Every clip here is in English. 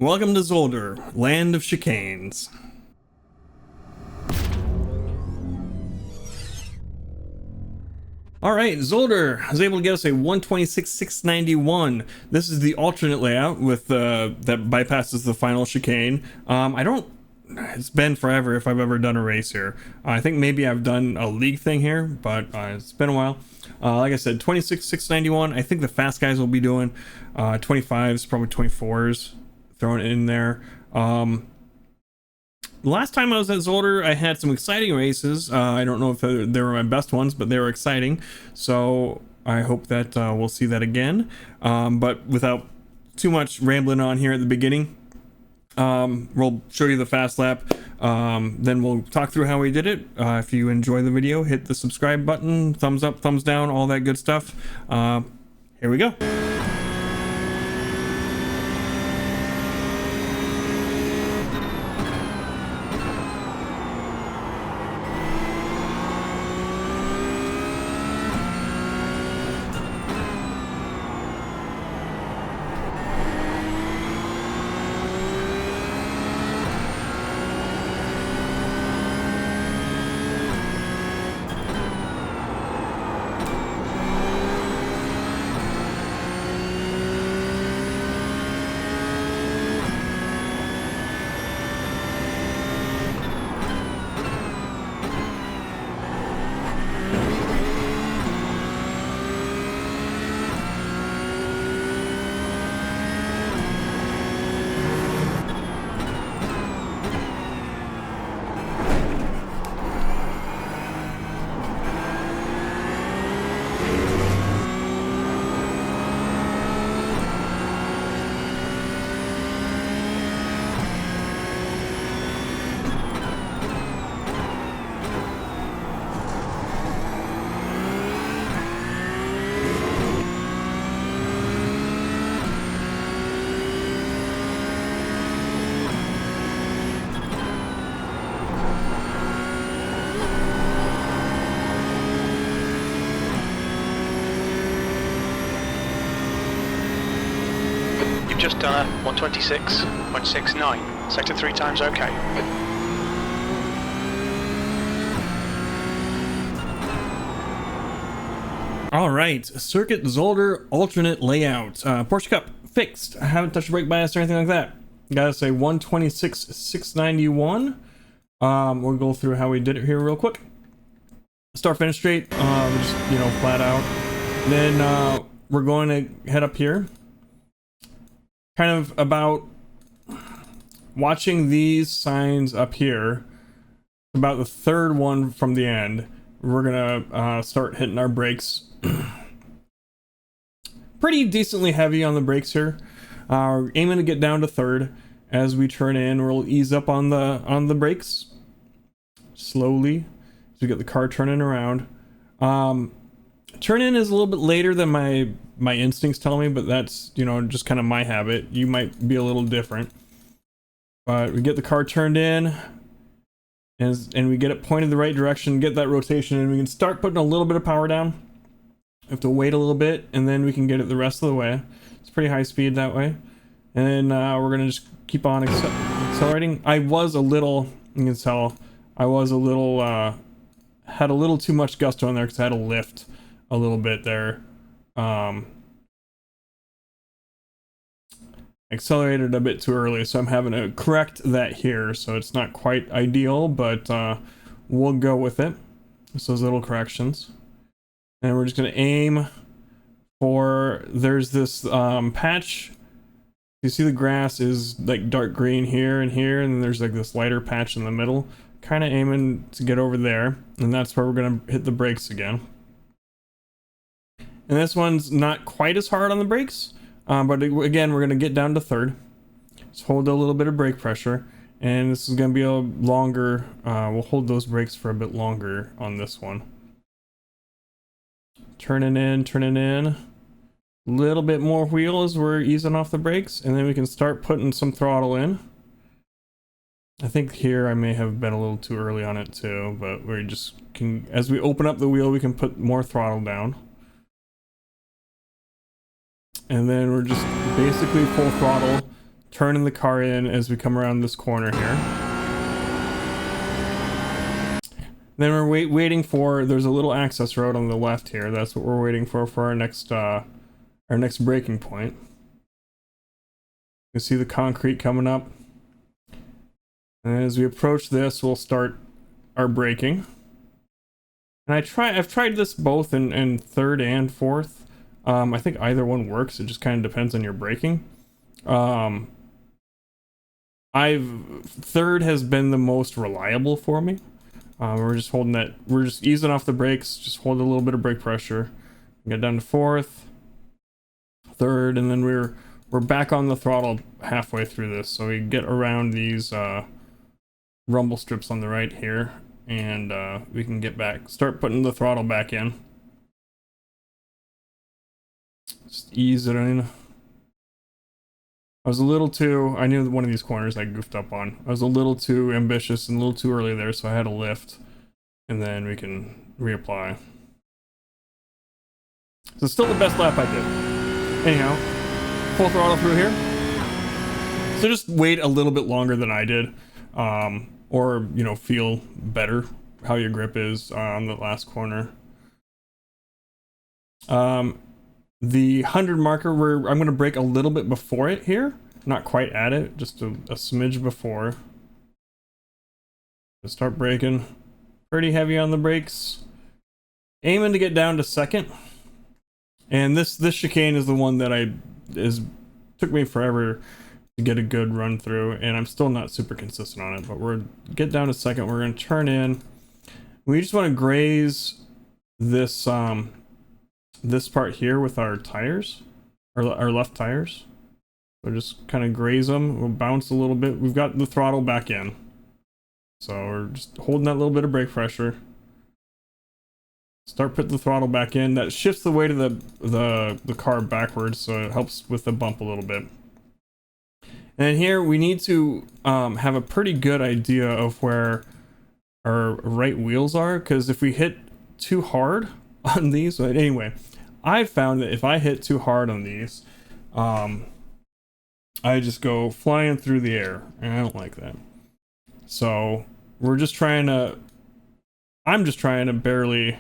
Welcome to Zolder, land of chicanes. Alright, Zolder was able to get us a 126-691. This is the alternate layout with that bypasses the final chicane. It's been forever if I've ever done a race here. I think maybe I've done a league thing here, but it's been a while. Like I said, 26-691. I think the fast guys will be doing 25s, probably 24s. Thrown in there. Last time I was at Zolder, I had some exciting races. I don't know if they were my best ones, but they were exciting. So I hope that we'll see that again. But without too much rambling on here at the beginning, we'll show you the fast lap. Then we'll talk through how we did it. If you enjoy the video, hit the subscribe button, thumbs up, thumbs down, all that good stuff. Here we go. Just done a 126.69. Sector 3 times okay. All right, Circuit Zolder Alternate Layout. Porsche Cup fixed. I haven't touched a brake bias or anything like that. Gotta say 126.691. We'll go through how we did it here real quick. Start finish straight, just flat out. Then we're going to head up here. Kind of about watching these signs up here, about the third one from the end, we're gonna start hitting our brakes. Pretty decently heavy on the brakes here. Aiming to get down to third. As we turn in, we'll ease up on the brakes slowly as we get the car turning around. Turn in is a little bit later than my instincts tell me, but that's just kind of my habit. You might be a little different, but we get the car turned in and we get it pointed the right direction, get that rotation, and we can start putting a little bit of power down. We have to wait a little bit and then we can get it the rest of the way. It's pretty high speed that way, and then we're gonna just keep on accelerating. I was a little, you can tell I was a little had a little too much gusto in there because I had to lift a little bit there. Accelerated a bit too early, so I'm having to correct that here, so it's not quite ideal, but we'll go with it. Just those little corrections. And we're just going to aim for, there's this patch. You see the grass is like dark green here, and then there's like this lighter patch in the middle. Kind of aiming to get over there, and that's where we're going to hit the brakes again. And this one's not quite as hard on the brakes, but again, we're going to get down to third. Just hold a little bit of brake pressure, and this is going to be a longer, we'll hold those brakes for a bit longer on this one. Turning in. A little bit more wheel as we're easing off the brakes, and then we can start putting some throttle in. I think here I may have been a little too early on it too, but we just can, as we open up the wheel, we can put more throttle down. And then we're just basically full throttle turning the car in as we come around this corner here. Then we're waiting for, there's a little access road on the left here. That's what we're waiting for our next braking point. You see the concrete coming up. And as we approach this, we'll start our braking. And I've tried this both in third and fourth. I think either one works. It just kind of depends on your braking. Third has been the most reliable for me. We're just easing off the brakes, just hold a little bit of brake pressure. Get down to fourth, third, and then we're back on the throttle halfway through this. So we get around these rumble strips on the right here, and we can start putting the throttle back in. Just ease it in. I knew one of these corners I goofed up on. I was a little too ambitious and a little too early there, so I had a lift. And then we can reapply. So still the best lap I did. Anyhow, full throttle through here. So just wait a little bit longer than I did. Or, feel better how your grip is on the last corner. The 100 marker, I'm going to brake a little bit before it here. Not quite at it, just a smidge before. Start braking. Pretty heavy on the brakes. Aiming to get down to second. And this chicane is the one that took me forever to get a good run through, and I'm still not super consistent on it, but get down to second. We're going to turn in. We just want to graze this this part here with our tires, our left tires. So just kind of graze them. We'll bounce a little bit. We've got the throttle back in, so we're just holding that little bit of brake pressure. Start putting the throttle back in. That shifts the weight of the car backwards, so it helps with the bump a little bit. And here we need to have a pretty good idea of where our right wheels are, because if we hit too hard on these, but anyway, I found that if I hit too hard on these, I just go flying through the air, and I don't like that. So I'm just trying to barely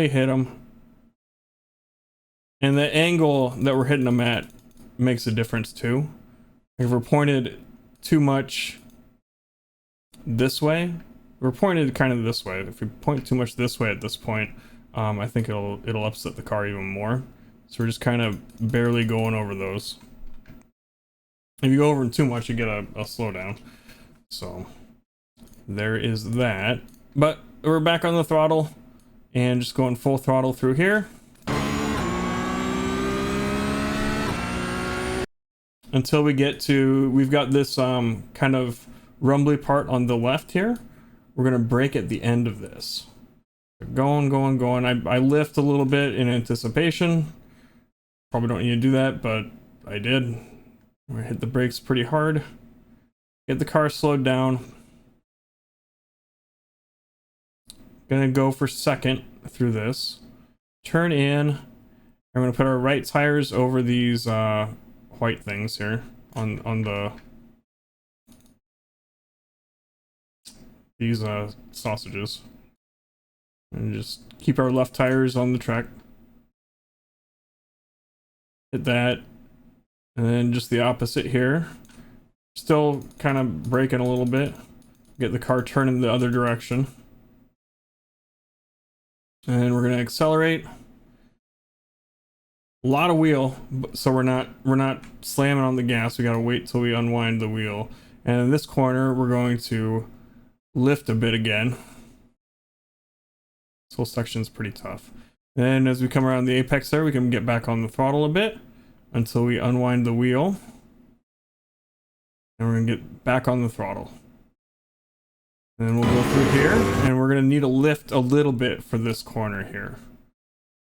hit them, and the angle that we're hitting them at makes a difference too. If we're pointed too much this way, we're pointed kind of this way. If we point too much this way at this point, I think it'll upset the car even more. So we're just kind of barely going over those. If you go over them too much, you get a slowdown. So there is that. But we're back on the throttle and just going full throttle through here. Until we get to, we've got this kind of rumbly part on the left here. We're gonna brake at the end of this. Going. I lift a little bit in anticipation. Probably don't need to do that, but I did. I'm gonna hit the brakes pretty hard. Get the car slowed down. Gonna go for second through this. Turn in. I'm gonna put our right tires over these white things here on these sausages, and just keep our left tires on the track. Hit that, and then just the opposite here. Still kind of braking a little bit. Get the car turning the other direction, and we're gonna accelerate. A lot of wheel, so we're not slamming on the gas. We gotta wait till we unwind the wheel. And in this corner, we're going to lift a bit again. This whole section's pretty tough. Then as we come around the apex there, we can get back on the throttle a bit until we unwind the wheel. And we're gonna get back on the throttle. And then we'll go through here, and we're gonna need to lift a little bit for this corner here.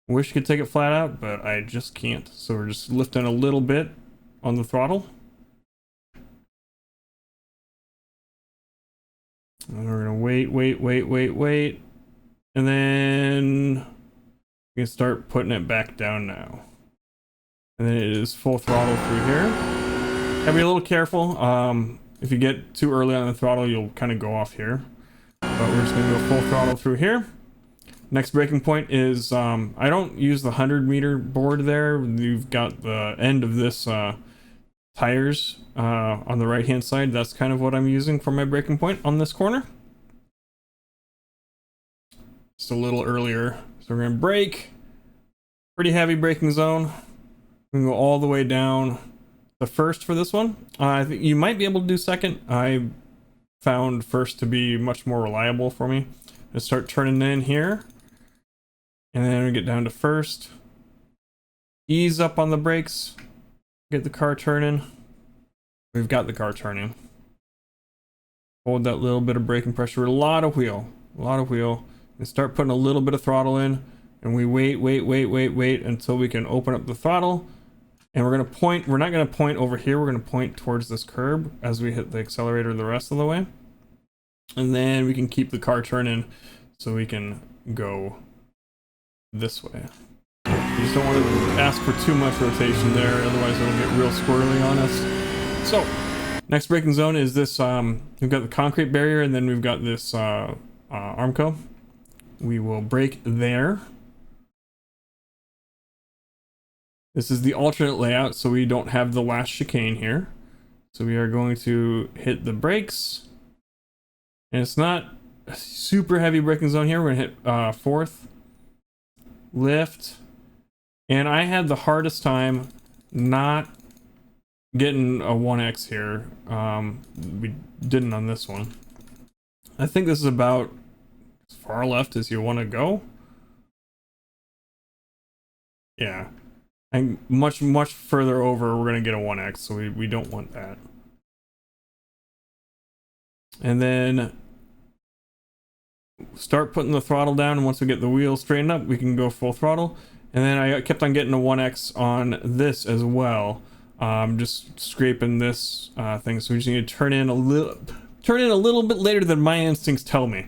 Wish you could take it flat out, but I just can't. So we're just lifting a little bit on the throttle. And we're gonna wait. And then we can start putting it back down now. And then it is full throttle through here. Gotta be a little careful. If you get too early on the throttle, you'll kind of go off here. But we're just gonna go full throttle through here. Next braking point is, I don't use the 100-meter board there. You've got the end of this tires on the right hand side. That's kind of what I'm using for my braking point on this corner. Just a little earlier. So we're gonna brake. Pretty heavy braking zone. We can go all the way down the first for this one. I think you might be able to do second. I found first to be much more reliable for me. Let's start turning in here. And then we get down to first. Ease up on the brakes. Get the car turning. We've got the car turning. Hold that little bit of braking pressure. A lot of wheel. And start putting a little bit of throttle in. And we wait until we can open up the throttle. And we're going to point. We're not going to point over here. We're going to point towards this curb as we hit the accelerator the rest of the way. And then we can keep the car turning so we can go this way. You just don't want to ask for too much rotation there, otherwise it'll get real squirrely on us. So, next braking zone is this, we've got the concrete barrier and then we've got this Armco. We will brake there. This is the alternate layout, so we don't have the last chicane here. So we are going to hit the brakes. And it's not a super heavy braking zone here. We're gonna hit fourth. Lift. And I had the hardest time not getting a 1X here. We didn't on this one. I think this is about as far left as you want to go. Yeah. And much further over, we're going to get a 1X, so we don't want that. And then start putting the throttle down, and once we get the wheels straightened up, we can go full throttle. And then I kept on getting a 1X on this as well. Just scraping this thing, so we just need to turn in a little bit later than my instincts tell me.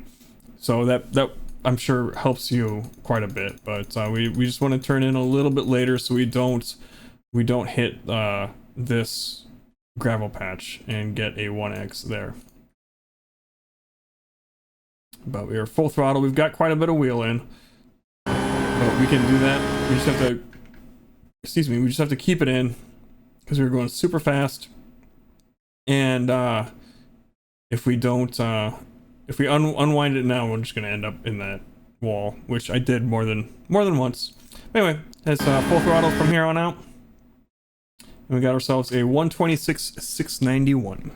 So that I'm sure helps you quite a bit, but we just want to turn in a little bit later so we don't hit this gravel patch and get a 1X there. But we are full throttle. We've got quite a bit of wheel in, but we can do that. We just have to, we just have to keep it in because we're going super fast. And if we don't, if we unwind it now, we're just going to end up in that wall, which I did more than once. Anyway, that's full throttle from here on out. And we got ourselves a 126,691.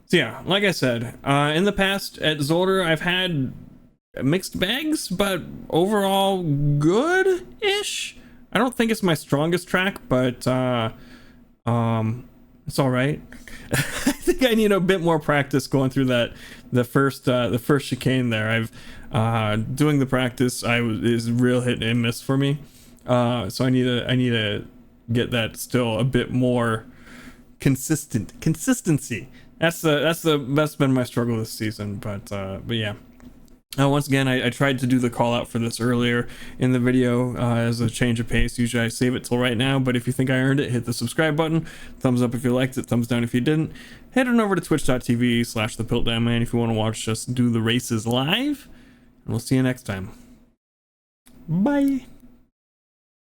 So yeah, like I said, in the past at Zolder, I've had mixed bags, but overall good-ish. I don't think it's my strongest track, but it's all right. I think I need a bit more practice going through the first chicane there. I've doing the practice is real hit and miss for me. So I need to get that still a bit more consistency. That's been my struggle this season, but yeah. Once again, I tried to do the call out for this earlier in the video as a change of pace. Usually I save it till right now, but if you think I earned it, hit the subscribe button. Thumbs up if you liked it, thumbs down if you didn't. Head on over to twitch.tv/thepiltdownman if you want to watch us do the races live. And we'll see you next time. Bye.